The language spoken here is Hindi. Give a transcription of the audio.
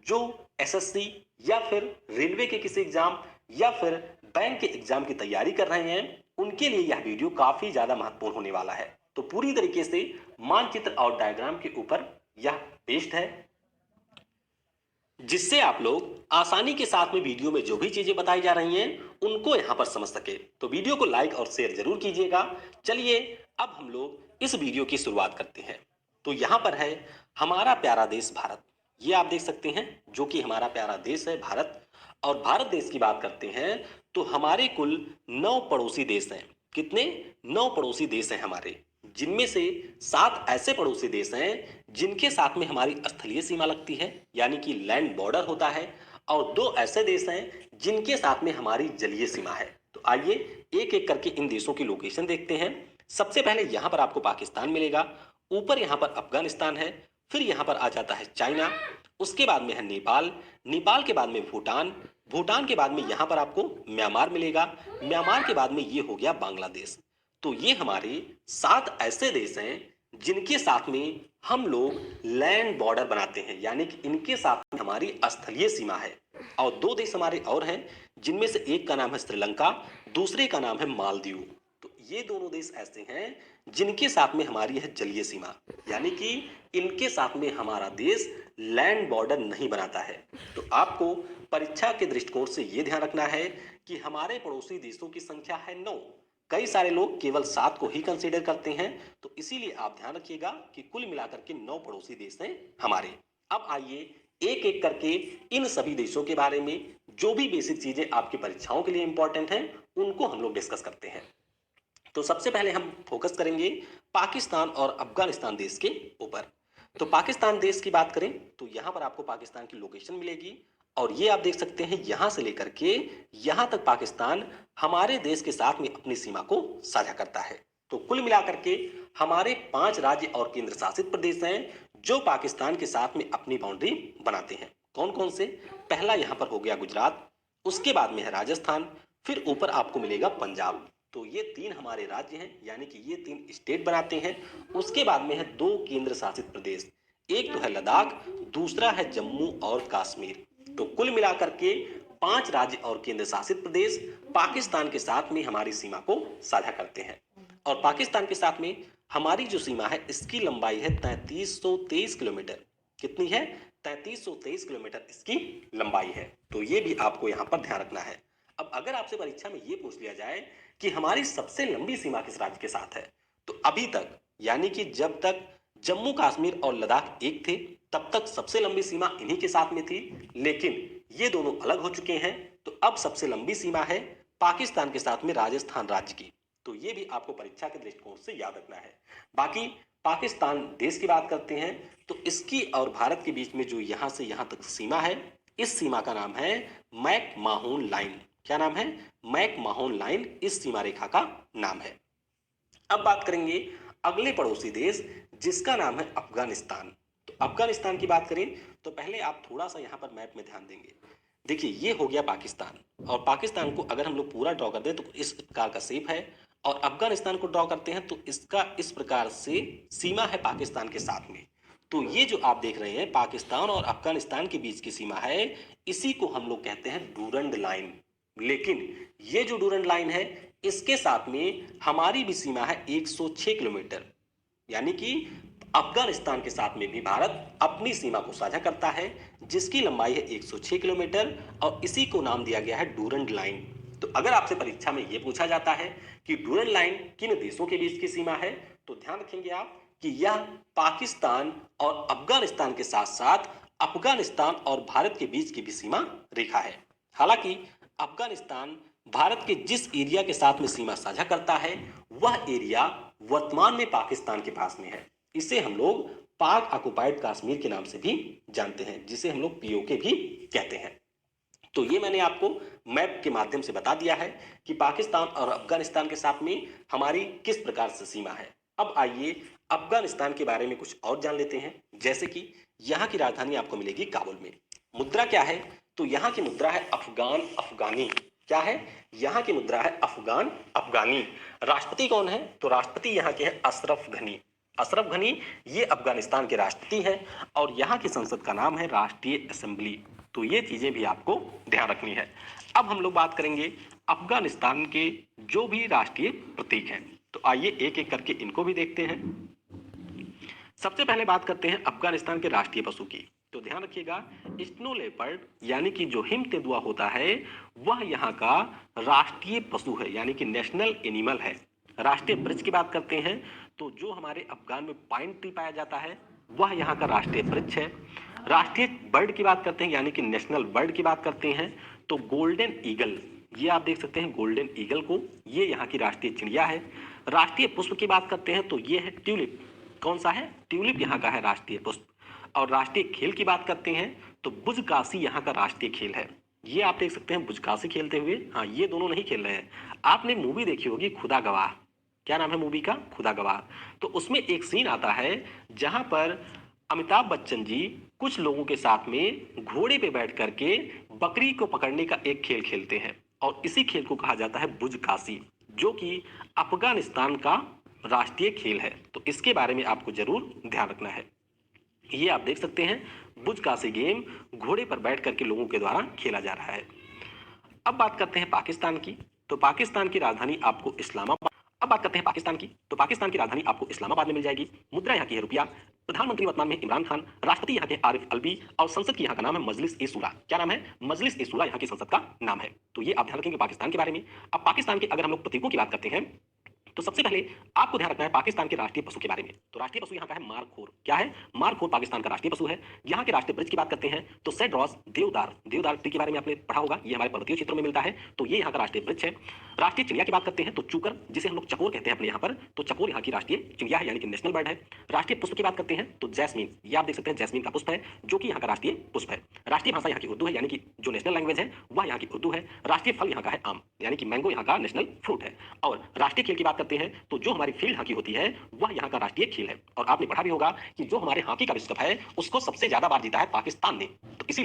जो एसएससी या फिर रेलवे के किसी एग्जाम या फिर बैंक के एग्जाम की तैयारी कर रहे हैं, उनके लिए यह वीडियो काफी ज्यादा महत्वपूर्ण होने वाला है। तो पूरी तरीके से मानचित्र और डायग्राम के ऊपर यह बेस्ड है, जिससे आप लोग आसानी के साथ में वीडियो में जो भी चीजें बताई जा रही हैं उनको यहां पर समझ सके। तो वीडियो को लाइक और शेयर जरूर कीजिएगा। चलिए अब हम लोग इस वीडियो की शुरुआत करते हैं। तो यहां पर है हमारा प्यारा देश भारत। ये आप देख सकते हैं जो कि हमारा प्यारा देश है भारत। और भारत देश की बात करते हैं तो हमारे कुल 9 पड़ोसी देश हैं। कितने? 9 पड़ोसी देश हैं हमारे, जिनमें से 7 ऐसे पड़ोसी देश हैं जिनके साथ में हमारी स्थलीय सीमा लगती है, यानी कि लैंड बॉर्डर होता है, और 2 ऐसे देश हैं जिनके साथ में हमारी जलीय सीमा है। तो आइए एक एक करके इन देशों की लोकेशन देखते हैं। सबसे पहले यहां पर आपको पाकिस्तान मिलेगा, ऊपर यहां पर अफगानिस्तान है, फिर यहां पर आ जाता है चाइना, उसके बाद में है नेपाल, नेपाल के बाद में भूटान, भूटान के बाद में यहां पर आपको म्यांमार मिलेगा, म्यांमार के बाद में ये हो गया बांग्लादेश। तो ये हमारे 7 ऐसे देश हैं जिनके साथ में हम लोग लैंड बॉर्डर बनाते हैं, यानी कि इनके साथ में हमारी स्थलीय सीमा है। और 2 देश हमारे और हैं, जिनमें से एक का नाम है श्रीलंका, दूसरे का नाम है मालदीव। तो ये दोनों देश ऐसे हैं जिनके साथ में हमारी है जलीय सीमा, यानी कि इनके साथ में हमारा देश लैंड बॉर्डर नहीं बनाता है। तो आपको परीक्षा के दृष्टिकोण से यह ध्यान रखना है कि हमारे पड़ोसी देशों की संख्या है 9। कई सारे लोग केवल 7 को ही कंसीडर करते हैं, तो इसीलिए आप ध्यान रखिएगा कि कुल मिलाकर के 9 पड़ोसी देश हैं हमारे। अब आइए एक एक करके इन सभी देशों के बारे में जो भी बेसिक चीजें आपकी परीक्षाओं के लिए इंपॉर्टेंट हैं उनको हम लोग डिस्कस करते हैं। तो सबसे पहले हम फोकस करेंगे पाकिस्तान और अफगानिस्तान देश के ऊपर। तो पाकिस्तान देश की बात करें तो यहां पर आपको पाकिस्तान की लोकेशन मिलेगी, और ये आप देख सकते हैं यहां से लेकर के यहां तक पाकिस्तान हमारे देश के साथ में अपनी सीमा को साझा करता है। तो कुल मिलाकर के हमारे 5 राज्य और केंद्र शासित प्रदेश हैं जो पाकिस्तान के साथ में अपनी बाउंड्री बनाते हैं। कौन कौन से? पहला यहां पर हो गया गुजरात, उसके बाद में है राजस्थान, फिर ऊपर आपको मिलेगा पंजाब। तो ये 3 हमारे राज्य हैं, यानी कि ये 3 स्टेट बनाते हैं। उसके बाद में है 2 केंद्र शासित प्रदेश, एक तो है लद्दाख, दूसरा है जम्मू और कश्मीर। तो कुल मिलाकर के 5 राज्य और केंद्र शासित प्रदेश पाकिस्तान के साथ में हमारी सीमा को साझा करते हैं। और पाकिस्तान के साथ में हमारी जो सीमा है इसकी लंबाई है 3323 किलोमीटर। कितनी है? 3323 किलोमीटर इसकी लंबाई है। तो ये भी आपको यहां पर ध्यान रखना है। अब अगर आपसे परीक्षा में ये पूछ लिया जाए कि हमारी सबसे लंबी सीमा किस राज्य के साथ है, तो अभी तक, यानी कि जब तक जम्मू कश्मीर और लद्दाख एक थे तब तक सबसे लंबी सीमा इन्हीं के साथ में थी, लेकिन ये दोनों अलग हो चुके हैं। तो अब सबसे लंबी सीमा है पाकिस्तान के साथ में राजस्थान राज्य की। तो ये भी आपको परीक्षा के दृष्टिकोण से याद रखना है। बाकी पाकिस्तान देश की बात करते हैं तो इसकी और भारत के बीच में जो यहां से यहां तक सीमा है, इस सीमा का नाम है मैक माहून लाइन। क्या नाम है? मैक माहून लाइन इस सीमा रेखा का नाम है। अब बात करेंगे अगले पड़ोसी देश जिसका नाम है अफगानिस्तान। तो अफगानिस्तान की बात करें तो पहले आप थोड़ा सा यहां पर मैप में ध्यान देंगे। देखिए ये हो गया पाकिस्तान, और पाकिस्तान को अगर हम लोग पूरा ड्रॉ कर दें तो इस प्रकार का शेप है, और अफगानिस्तान को ड्रॉ करते हैं तो इसका इस प्रकार से सीमा है पाकिस्तान के साथ में। तो ये जो आप देख रहे हैं पाकिस्तान और अफगानिस्तान के बीच की सीमा है, इसी को हम लोग कहते हैं डूरंड लाइन। लेकिन ये जो डूरंड लाइन है इसके साथ में हमारी भी सीमा है 106 किलोमीटर, यानी कि अफगानिस्तान के साथ में भी भारत अपनी सीमा को साझा करता है जिसकी लंबाई है 106 किलोमीटर, और इसी को नाम दिया गया है डूरंड लाइन। तो अगर आपसे परीक्षा में यह पूछा जाता है कि डूरंड लाइन किन देशों के बीच की सीमा है, तो ध्यान रखेंगे आप कि यह पाकिस्तान और अफगानिस्तान के साथ साथ अफगानिस्तान और भारत के बीच की भी सीमा रेखा है। हालांकि अफगानिस्तान भारत के जिस एरिया के साथ में सीमा साझा करता है वह एरिया वर्तमान में पाकिस्तान के पास में है। इसे हम लोग पाक ऑक्युपाइड कश्मीर के नाम से भी जानते हैं, जिसे हम लोग पीओके भी कहते हैं। तो ये मैंने आपको मैप के माध्यम से बता दिया है कि पाकिस्तान और अफगानिस्तान के साथ में हमारी किस प्रकार से सीमा है। अब आइए अफगानिस्तान के बारे में कुछ और जान लेते हैं। जैसे कि यहाँ की राजधानी आपको मिलेगी काबुल में। मुद्रा क्या है? तो यहाँ की मुद्रा है अफगान अफगानी। क्या है? यहाँ की मुद्रा है अफगान अफगानी। राष्ट्रपति कौन है? तो राष्ट्रपति यहाँ के हैं अशरफ गनी। अशरफ गनी ये अफगानिस्तान के राष्ट्रपति हैं और यहाँ की संसद का नाम है राष्ट्रीय असेंबली। तो ये चीजें भी आपको ध्यान रखनी है। अब हम लोग बात करेंगे अफगानिस्तान के जो भी राष्ट्रीय प्रतीक हैं। तो आइए एक एक करके इनको भी देखते हैं। सबसे पहले बात करते हैं अफगानिस्तान के राष्ट्रीय पशु की। तो ध्यान रखिएगा, स्नो लेपर्ड यानी कि जो हिम तेंदुआ होता है वह यहाँ का राष्ट्रीय पशु है, यानी कि नेशनल एनिमल है। राष्ट्रीय वृक्ष की बात करते हैं तो जो हमारे अफगान में पाइन ट्री पाया जाता है वह यहाँ का राष्ट्रीय वृक्ष है। राष्ट्रीय बर्ड की बात करते हैं यानी कि नेशनल बर्ड की बात करते हैं तो गोल्डन ईगल, ये आप देख सकते हैं गोल्डन ईगल को, ये यहाँ की राष्ट्रीय चिड़िया है। राष्ट्रीय पुष्प की बात करते हैं तो ये है ट्यूलिप। कौन सा है? ट्यूलिप यहाँ का है राष्ट्रीय पुष्प। और राष्ट्रीय खेल की बात करते हैं तो बुजकाशी यहाँ का राष्ट्रीय खेल है। ये आप देख सकते हैं बुजकाशी खेलते हुए। हाँ, ये दोनों नहीं खेल रहे हैं। आपने मूवी देखी होगी खुदा गवाह, क्या नाम है मूवी का? खुदा गवाह। तो उसमें एक सीन आता है जहां पर अमिताभ बच्चन जी कुछ लोगों के साथ में घोड़े पे बैठ करके बकरी को पकड़ने का एक खेल खेलते हैं और इसी खेल को कहा जाता है बुजकाशी, जो कि अफगानिस्तान का राष्ट्रीय खेल है। तो इसके बारे में आपको जरूर ध्यान रखना है। ये आप देख सकते हैं बुजकाशी गेम घोड़े पर बैठ करके लोगों के द्वारा खेला जा रहा है। अब बात करते हैं पाकिस्तान की। तो पाकिस्तान की राजधानी आपको इस्लामाबाद अब बात करते हैं पाकिस्तान की। तो पाकिस्तान की राजधानी आपको इस्लामाबाद में मिल जाएगी। मुद्रा यहाँ की है रुपया। प्रधानमंत्री वर्तमान में इमरान खान, राष्ट्रपति यहाँ के आरिफ अलवी और संसद की यहाँ का नाम है मजलिस ए शूरा। क्या नाम है? मजलिस ए शूरा यहाँ की संसद का नाम है। तो ये आप ध्यान रखेंगे पाकिस्तान के बारे में। अब पाकिस्तान के अगर हम लोग प्रतीकों की बात करते हैं तो सबसे पहले आपको ध्यान रखना है पाकिस्तान के राष्ट्रीय पशु के बारे में। तो राष्ट्रीय पशु यहाँ का है मारखोर। क्या है? मारखोर पाकिस्तान का राष्ट्रीय पशु है। यहाँ के राष्ट्रीय वृक्ष की बात करते हैं तो सेड्रॉस, देवदार। देवदार ट्री के बारे में आपने पढ़ा होगा, ये हमारे पर्वतीय क्षेत्रों में मिलता है, तो ये यहाँ का राष्ट्रीय वृक्ष है। राष्ट्रीय चिड़िया की बात करते हैं तो चूकर, जिसे हम लोग चकोर कहते हैं अपने यहाँ पर, तो चकोर यहाँ की राष्ट्रीय चिड़िया है, यानी कि नेशनल बर्ड है। राष्ट्रीय पुष्प की बात करते हैं तो जैस्मीन, ये आप देख सकते हैं जैस्मीन का पुष्प है, जो कि यहाँ का राष्ट्रीय पुष्प है। राष्ट्रीय भाषा यहाँ की उर्दू है, यानी कि जो नेशनल लैंग्वेज है वह यहाँ की उर्दू है। राष्ट्रीय फल यहाँ का है आम, यानी कि मैंगो यहाँ का नेशनल फ्रूट है। और राष्ट्रीय खेल की बात करते हैं तो जो हमारी फील्ड हॉकी होती है वह यहाँ का राष्ट्रीय खेल है। और आपने पढ़ा भी होगा कि जो हमारे हॉकी का विश्व कप है उसको सबसे ज्यादा बार जीता है पाकिस्तान ने। तो इसीलिए